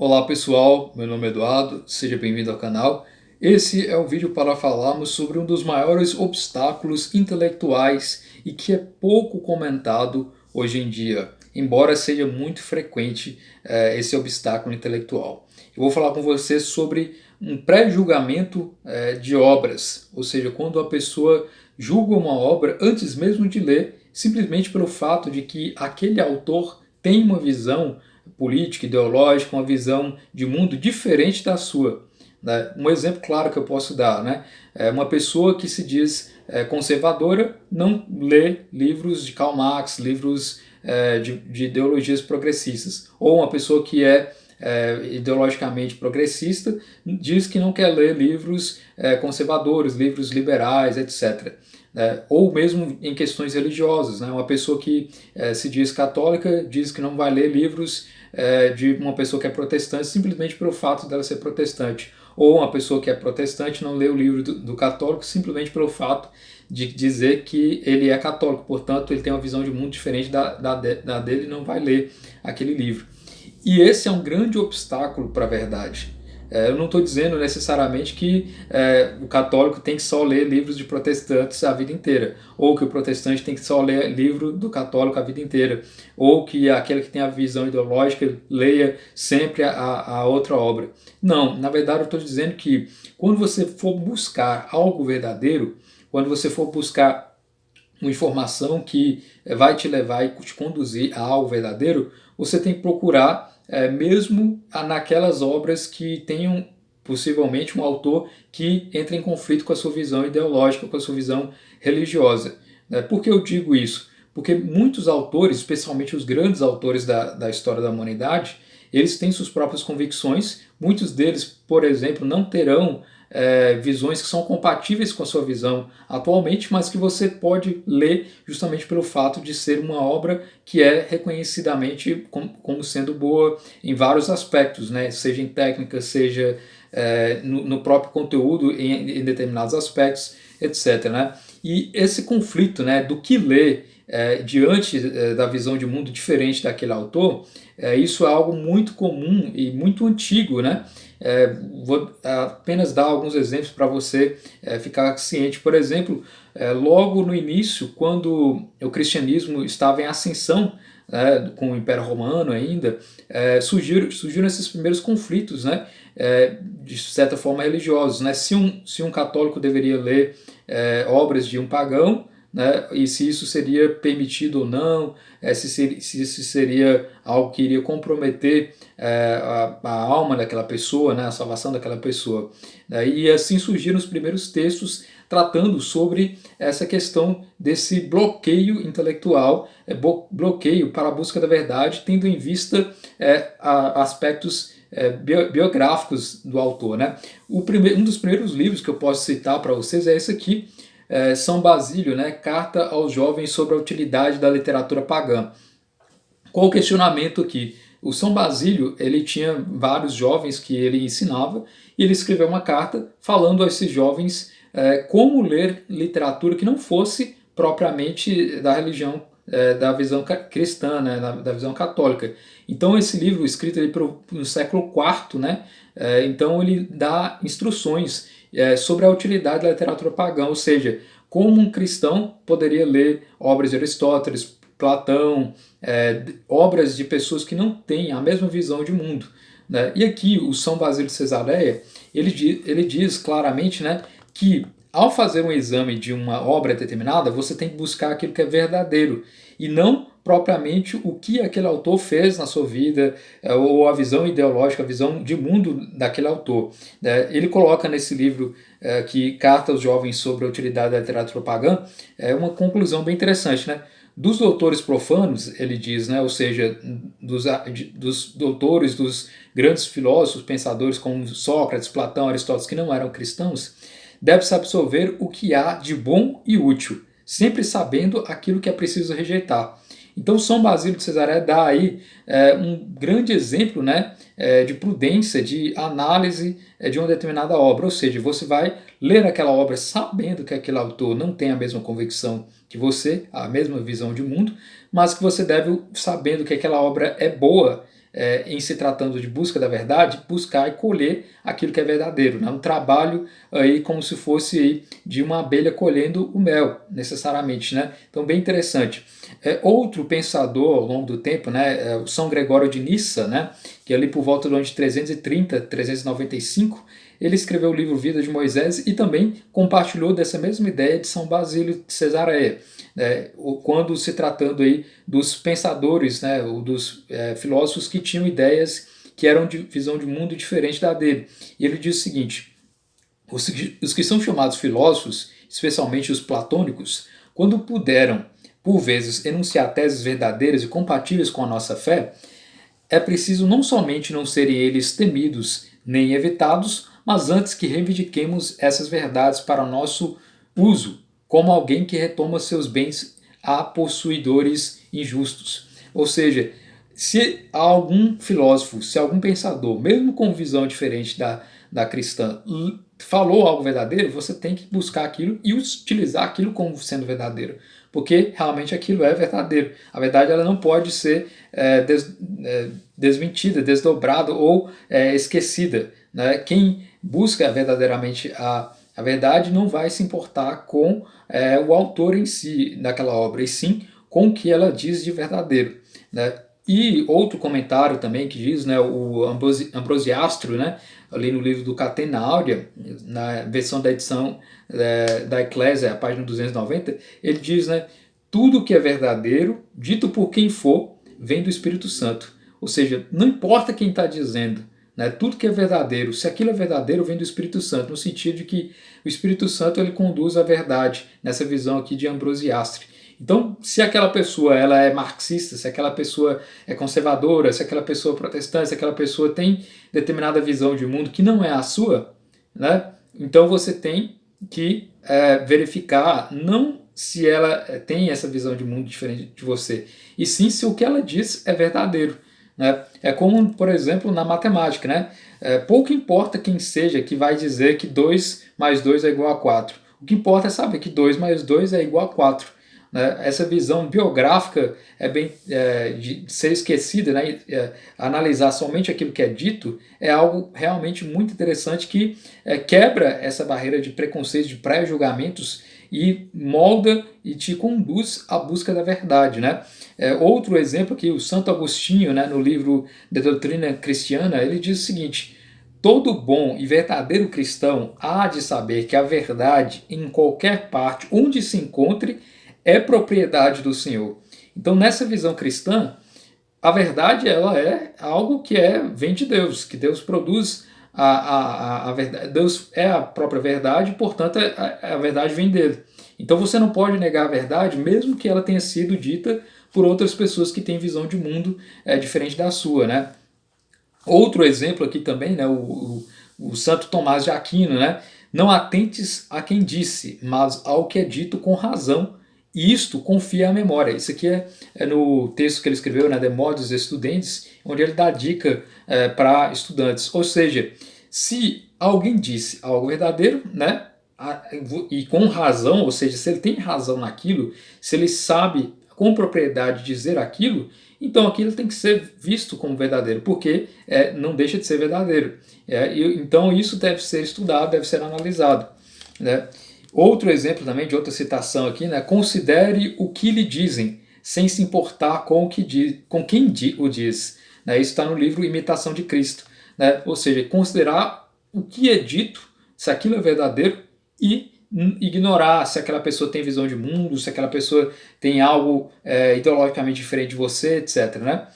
Olá pessoal, meu nome é Eduardo, seja bem-vindo ao canal. Esse é o vídeo para falarmos sobre um dos maiores obstáculos intelectuais e que é pouco comentado hoje em dia, embora seja muito frequente esse obstáculo intelectual. Eu vou falar com você sobre um pré-julgamento de obras, ou seja, quando a pessoa julga uma obra antes mesmo de ler, simplesmente pelo fato de que aquele autor tem uma visão política, ideológica, uma visão de mundo diferente da sua. Né? Um exemplo claro que eu posso dar, né? É uma pessoa que se diz conservadora não lê livros de Karl Marx, livros de ideologias progressistas. Ou uma pessoa que é ideologicamente progressista diz que não quer ler livros conservadores, livros liberais, etc. Ou mesmo em questões religiosas, né? Uma pessoa que se diz católica diz que não vai ler livros de uma pessoa que é protestante simplesmente pelo fato dela ser protestante. Ou uma pessoa que é protestante não lê o livro do católico simplesmente pelo fato de dizer que ele é católico, portanto ele tem uma visão de mundo diferente da dele e não vai ler aquele livro. E esse é um grande obstáculo para a verdade. Eu não estou dizendo necessariamente que o católico tem que só ler livros de protestantes a vida inteira, ou que o protestante tem que só ler livro do católico a vida inteira, ou que aquele que tem a visão ideológica leia sempre a outra obra. Não, na verdade eu estou dizendo que quando você for buscar algo verdadeiro, quando você for buscar uma informação que vai te levar e te conduzir a algo verdadeiro, você tem que procurar mesmo naquelas obras que tenham possivelmente um autor que entra em conflito com a sua visão ideológica, com a sua visão religiosa. Por que eu digo isso? Porque muitos autores, especialmente os grandes autores da história da humanidade, eles têm suas próprias convicções, muitos deles, por exemplo, não terão visões que são compatíveis com a sua visão atualmente, mas que você pode ler justamente pelo fato de ser uma obra que é reconhecidamente como sendo boa em vários aspectos, né? Seja em técnica, seja no próprio conteúdo, em determinados aspectos, etc. Né? E esse conflito, né, do que ler diante da visão de mundo diferente daquele autor, isso é algo muito comum e muito antigo, né? Vou apenas dar alguns exemplos para você ficar ciente. Por exemplo, logo no início, quando o cristianismo estava em ascensão, com o Império Romano ainda, surgiram esses primeiros conflitos, né? De certa forma religiosos. Né? Se um católico deveria ler obras de um pagão, né, e se isso seria permitido ou não, se isso seria algo que iria comprometer a alma daquela pessoa, né, a salvação daquela pessoa. E assim surgiram os primeiros textos tratando sobre essa questão desse bloqueio intelectual, bloqueio para a busca da verdade, tendo em vista aspectos biográficos do autor. Né? Um dos primeiros livros que eu posso citar para vocês é esse aqui, São Basílio, né? Carta aos jovens sobre a utilidade da literatura pagã. Qual o questionamento aqui? O São Basílio, ele tinha vários jovens que ele ensinava e ele escreveu uma carta falando a esses jovens como ler literatura que não fosse propriamente da religião, da visão cristã, né, da visão católica. Então esse livro, escrito ali no século IV, né, então ele dá instruções sobre a utilidade da literatura pagã, ou seja, como um cristão poderia ler obras de Aristóteles, Platão, obras de pessoas que não têm a mesma visão de mundo. Né? E aqui o São Basílio de Cesareia, ele diz claramente, né, que ao fazer um exame de uma obra determinada, você tem que buscar aquilo que é verdadeiro e não propriamente o que aquele autor fez na sua vida ou a visão ideológica, a visão de mundo daquele autor. Ele coloca nesse livro que Carta aos Jovens sobre a Utilidade da Literatura Pagã uma conclusão bem interessante, né? Dos doutores profanos, ele diz, né, ou seja, dos doutores, dos grandes filósofos, pensadores como Sócrates, Platão, Aristóteles, que não eram cristãos, deve-se absorver o que há de bom e útil, sempre sabendo aquilo que é preciso rejeitar. Então São Basílio de Cesareia dá aí um grande exemplo, né, de prudência, de análise de uma determinada obra, ou seja, você vai ler aquela obra sabendo que aquele autor não tem a mesma convicção que você, a mesma visão de mundo, mas que você deve, sabendo que aquela obra é boa, em se tratando de busca da verdade, buscar e colher aquilo que é verdadeiro, né? Um trabalho aí como se fosse aí de uma abelha colhendo o mel, necessariamente, né? Então, bem interessante. Outro pensador ao longo do tempo, né, o São Gregório de Nissa, né, que ali por volta do ano de 330, 395, ele escreveu o livro Vida de Moisés e também compartilhou dessa mesma ideia de São Basílio de Cesareia, quando se tratando aí dos pensadores, né, dos filósofos que tinham ideias que eram de visão de mundo diferente da dele. E ele diz o seguinte: os que são chamados filósofos, especialmente os platônicos, quando puderam, por vezes, enunciar teses verdadeiras e compatíveis com a nossa fé, é preciso não somente não serem eles temidos nem evitados, mas antes que reivindiquemos essas verdades para o nosso uso, como alguém que retoma seus bens a possuidores injustos. Ou seja, se algum filósofo, se algum pensador, mesmo com visão diferente da cristã, falou algo verdadeiro, você tem que buscar aquilo e utilizar aquilo como sendo verdadeiro, porque realmente aquilo é verdadeiro. A verdade ela não pode ser desmentida, desdobrada ou esquecida, né? Quem busca verdadeiramente a verdade não vai se importar com o autor em si daquela obra, e sim com o que ela diz de verdadeiro, né? E outro comentário também que diz, né, o Ambrosiastro, né, ali no livro do Catena Áurea, na versão da edição da Eclésia, a página 290, ele diz, né, tudo que é verdadeiro, dito por quem for, vem do Espírito Santo. Ou seja, não importa quem está dizendo, né, tudo que é verdadeiro, se aquilo é verdadeiro, vem do Espírito Santo, no sentido de que o Espírito Santo ele conduz a verdade, nessa visão aqui de Ambrosiastre. Então, se aquela pessoa ela é marxista, se aquela pessoa é conservadora, se aquela pessoa é protestante, se aquela pessoa tem determinada visão de mundo que não é a sua, né? Então você tem que verificar não se ela tem essa visão de mundo diferente de você, e sim se o que ela diz é verdadeiro, né? É como, por exemplo, na matemática, né? Pouco importa quem seja que vai dizer que 2 mais 2 é igual a 4. O que importa é saber que 2 mais 2 é igual a 4. Essa visão biográfica de ser esquecida, né? Analisar somente aquilo que é dito, é algo realmente muito interessante que quebra essa barreira de preconceitos, de pré-julgamentos e molda e te conduz à busca da verdade, né? Outro exemplo aqui, o Santo Agostinho, né, no livro De Doutrina Cristiana, ele diz o seguinte: todo bom e verdadeiro cristão há de saber que a verdade, em qualquer parte onde se encontre, é propriedade do Senhor. Então, nessa visão cristã, a verdade ela é algo que vem de Deus, que Deus produz a verdade. Deus é a própria verdade, portanto, a verdade vem dele. Então, você não pode negar a verdade, mesmo que ela tenha sido dita por outras pessoas que têm visão de mundo diferente da sua, né? Outro exemplo aqui também, né, o Santo Tomás de Aquino, né? Não atentes a quem disse, mas ao que é dito com razão, e isto confia à memória. Isso aqui é no texto que ele escreveu, né, De Modus Studentes, onde ele dá dica para estudantes. Ou seja, se alguém disse algo verdadeiro, né, e com razão, ou seja, se ele tem razão naquilo, se ele sabe com propriedade dizer aquilo, então aquilo tem que ser visto como verdadeiro, porque não deixa de ser verdadeiro. Então isso deve ser estudado, deve ser analisado, né? Outro exemplo também de outra citação aqui, né? Considere o que lhe dizem, sem se importar com quem o diz. Né? Isso está no livro Imitação de Cristo. Né? Ou seja, considerar o que é dito, se aquilo é verdadeiro, e ignorar se aquela pessoa tem visão de mundo, se aquela pessoa tem algo ideologicamente diferente de você, etc. Né?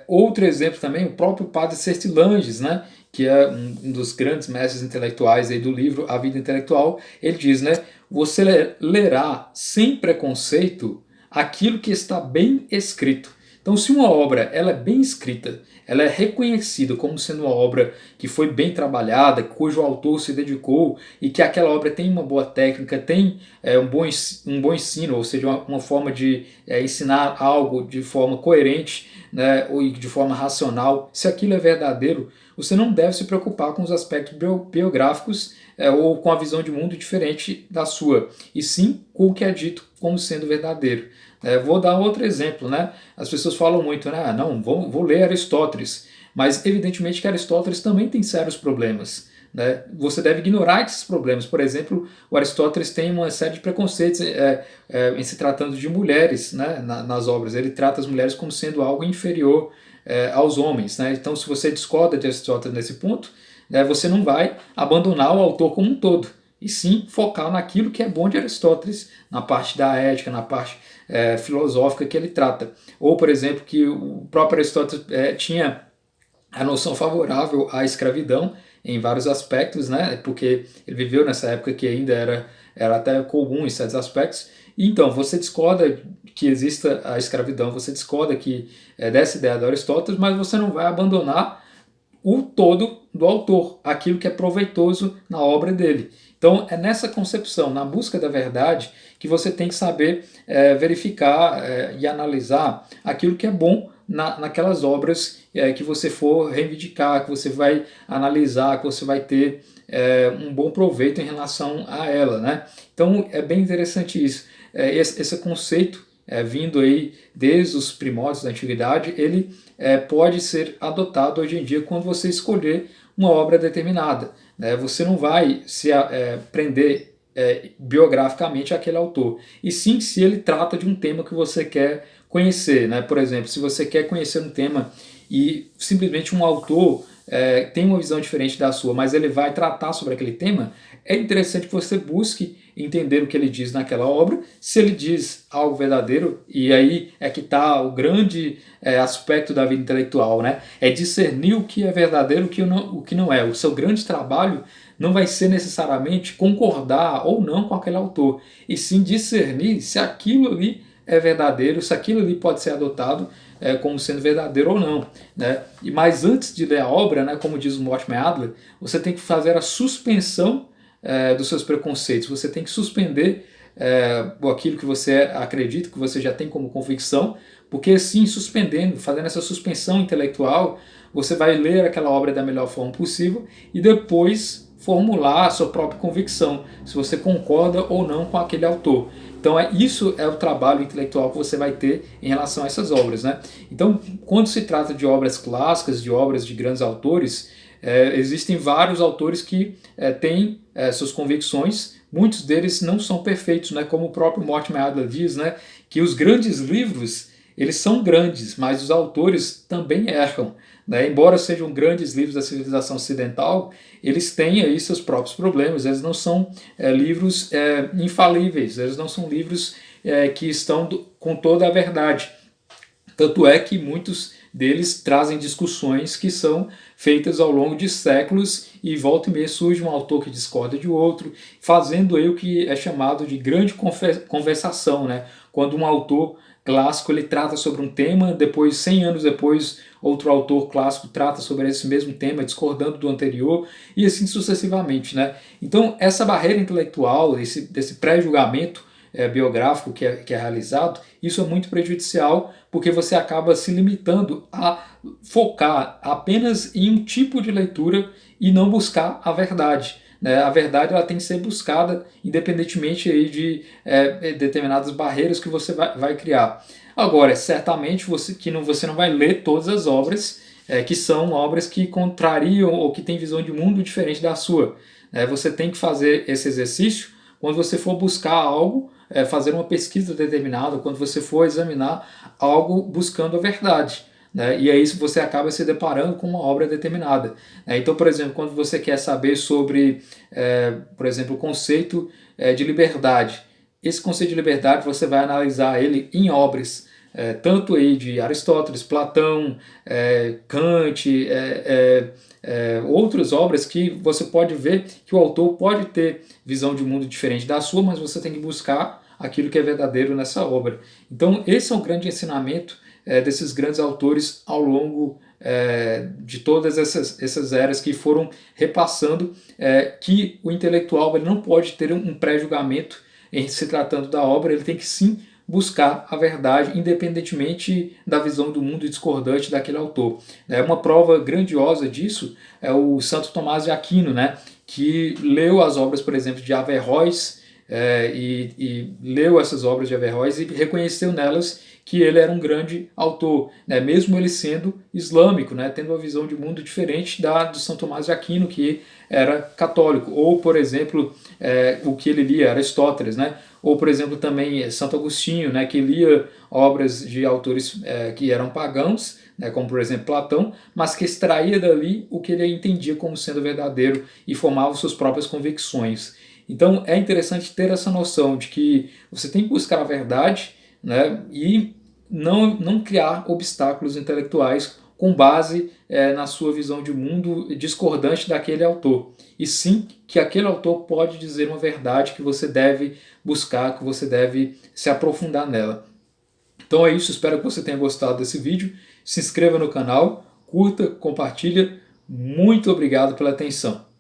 Outro exemplo também, o próprio padre Sertilanges, né? Que é um dos grandes mestres intelectuais aí do livro A Vida Intelectual, ele diz, né, você lerá sem preconceito aquilo que está bem escrito. Então, se uma obra ela é bem escrita, ela é reconhecida como sendo uma obra que foi bem trabalhada, cujo autor se dedicou e que aquela obra tem uma boa técnica, tem um bom ensino, ou seja, uma forma de ensinar algo de forma coerente, né, ou de forma racional, se aquilo é verdadeiro, você não deve se preocupar com os aspectos biográficos ou com a visão de mundo diferente da sua, e sim com o que é dito como sendo verdadeiro. Vou dar outro exemplo, né? As pessoas falam muito, né? Ah, não, vou ler Aristóteles, mas evidentemente que Aristóteles também tem sérios problemas. Né? Você deve ignorar esses problemas. Por exemplo, o Aristóteles tem uma série de preconceitos em se tratando de mulheres, né? Nas obras. Ele trata as mulheres como sendo algo inferior aos homens. Né? Então, se você discorda de Aristóteles nesse ponto, né, você não vai abandonar o autor como um todo, e sim focar naquilo que é bom de Aristóteles, na parte da ética, na parte filosófica que ele trata. Ou, por exemplo, que o próprio Aristóteles tinha a noção favorável à escravidão em vários aspectos, né? Porque ele viveu nessa época que ainda era até comum em certos aspectos. E então, você discorda que exista a escravidão, você discorda que dessa ideia de Aristóteles, mas você não vai abandonar o todo do autor, aquilo que é proveitoso na obra dele. Então, é nessa concepção, na busca da verdade, que você tem que saber verificar e analisar aquilo que é bom naquelas obras que você for reivindicar, que você vai analisar, que você vai ter um bom proveito em relação a ela. Né? Então, é bem interessante isso. Esse conceito vindo aí desde os primórdios da antiguidade, ele pode ser adotado hoje em dia quando você escolher uma obra determinada. Né? Você não vai se prender biograficamente àquele autor, e sim se ele trata de um tema que você quer conhecer. Né? Por exemplo, se você quer conhecer um tema e simplesmente um autor tem uma visão diferente da sua, mas ele vai tratar sobre aquele tema, é interessante que você busque entender o que ele diz naquela obra, se ele diz algo verdadeiro, e aí é que está o grande aspecto da vida intelectual, né? É discernir o que é verdadeiro e o que não é. O seu grande trabalho não vai ser necessariamente concordar ou não com aquele autor, e sim discernir se aquilo ali é verdadeiro, se aquilo ali pode ser adotado como sendo verdadeiro ou não. Né? Mas antes de ler a obra, né, como diz o Mortimer Adler, você tem que fazer a suspensão dos seus preconceitos, você tem que suspender aquilo que você acredita, que você já tem como convicção, porque assim, suspendendo, fazendo essa suspensão intelectual, você vai ler aquela obra da melhor forma possível e depois formular a sua própria convicção, se você concorda ou não com aquele autor. Então isso é o trabalho intelectual que você vai ter em relação a essas obras. Né? Então, quando se trata de obras clássicas, de obras de grandes autores, existem vários autores que têm suas convicções, muitos deles não são perfeitos, né? Como o próprio Mortimer Adler diz, né? Que os grandes livros, eles são grandes, mas os autores também erram. Né? Embora sejam grandes livros da civilização ocidental, eles têm aí seus próprios problemas, eles não são livros infalíveis, eles não são livros que estão com toda a verdade. Tanto é que muitos deles trazem discussões que são feitas ao longo de séculos e volta e meia surge um autor que discorda de outro, fazendo aí o que é chamado de grande conversação, né? Quando um autor clássico ele trata sobre um tema, depois 100 anos depois outro autor clássico trata sobre esse mesmo tema, discordando do anterior, e assim sucessivamente. Né? Então essa barreira intelectual, desse pré-julgamento biográfico que é realizado, isso é muito prejudicial, porque você acaba se limitando a focar apenas em um tipo de leitura e não buscar a verdade. Né? A verdade ela tem que ser buscada independentemente aí de determinadas barreiras que você vai criar. Agora, certamente você não vai ler todas as obras que são obras que contrariam ou que têm visão de mundo diferente da sua. Você tem que fazer esse exercício quando você for buscar algo, fazer uma pesquisa determinada, quando você for examinar algo buscando a verdade. Né? E aí você acaba se deparando com uma obra determinada. Então, por exemplo, quando você quer saber sobre, por exemplo, o conceito de liberdade, esse conceito de liberdade você vai analisar ele em obras, tanto aí de Aristóteles, Platão, Kant, outras obras que você pode ver que o autor pode ter visão de mundo diferente da sua, mas você tem que buscar aquilo que é verdadeiro nessa obra. Então esse é o grande ensinamento desses grandes autores ao longo de todas essas eras que foram repassando que o intelectual ele não pode ter um pré-julgamento em se tratando da obra, ele tem que sim buscar a verdade, independentemente da visão do mundo discordante daquele autor. Uma prova grandiosa disso é o Santo Tomás de Aquino, né, que leu as obras, por exemplo, de Averroes, e leu essas obras de Averroes e reconheceu nelas que ele era um grande autor, né? Mesmo ele sendo islâmico, né? Tendo uma visão de mundo diferente da do São Tomás de Aquino, que era católico. Ou, por exemplo, o que ele lia, Aristóteles, né? Ou, por exemplo, também Santo Agostinho, né? Que lia obras de autores que eram pagãos, né? Como, por exemplo, Platão, mas que extraía dali o que ele entendia como sendo verdadeiro e formava suas próprias convicções. Então é interessante ter essa noção de que você tem que buscar a verdade, né, e não criar obstáculos intelectuais com base na sua visão de mundo discordante daquele autor. E sim que aquele autor pode dizer uma verdade que você deve buscar, que você deve se aprofundar nela. Então é isso, espero que você tenha gostado desse vídeo. Se inscreva no canal, curta, compartilha. Muito obrigado pela atenção.